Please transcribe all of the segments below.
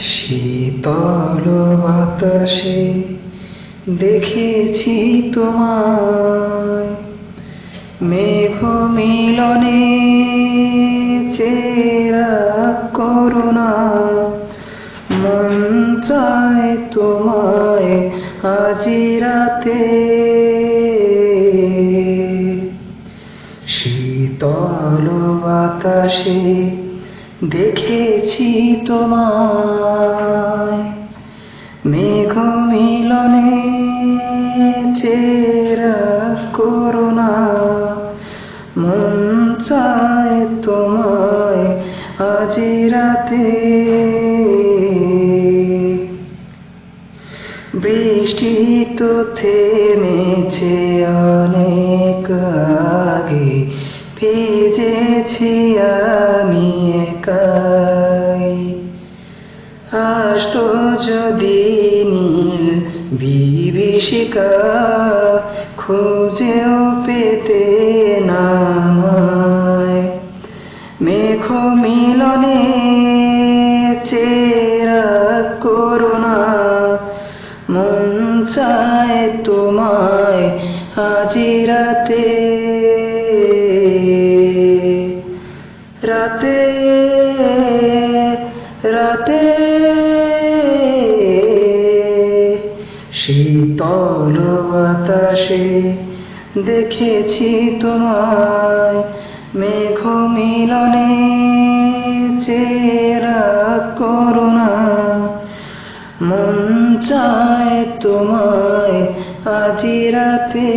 শীতল বাতাসে দেখেছি তোমায়, মেঘ মিলনে চেরা করুণা। মন চায় তোমায় আজি রাতে, শীতল বাতাসে দেখেছি তোমায়, মেঘ মিলনে চেরা করুণা। মন চায় তোমায় আজি রাতে। বৃষ্টি তো থেমেছে অনেক আগে, ভিজেছি আমি একাই। আসতো যদি নীল বিভীষিকা, খুঁজেও পেতে না আমায়। মেঘ মিলনে চেরা করুণা, মন চায় তোমায় আজি রাতে। রাতে রাতে শীতল বাতাসে দেখেছি তোমায়, মেঘ মিলনে চেরা করুণা। মন চায় তোমায় আজি রাতে।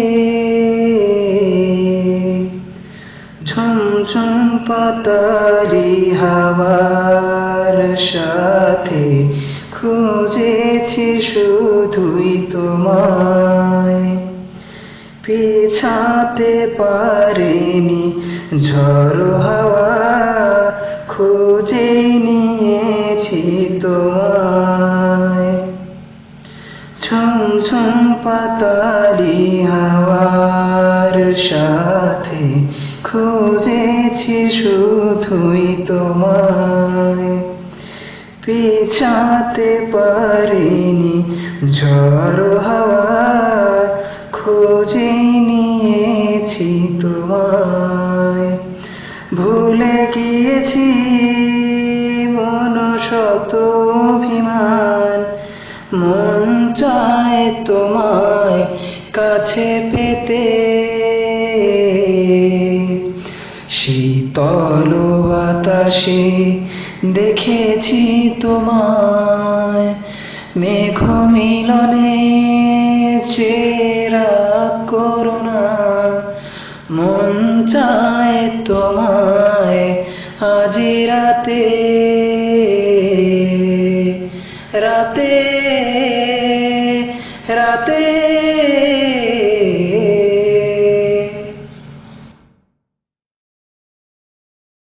ঝুমঝুম পাতালি হাওয়ার সাথে খুঁজেছি শুধুই তোমায়। পিছাতে পারিনি ঝড়ো হাওয়া, খুঁজে নিয়েছি তোমায়। ঝুমঝুম পাতালি হাওয়ার সাথে খুঁজেছি শুধুই তোমায়। পিছাতে পারিনি ঝড়ো হাওয়া, খুঁজে নিয়েছি তোমায়। ভুলে গিয়েছি মন শত অভিমান, মন চায় তোমায় কাছে পেতে। শীতল বাতাসে দেখেছি তোমায়, মেঘ মিলনে চেরা করুণা। মন চায় তোমায় আজি রাতে। রাতে রাতে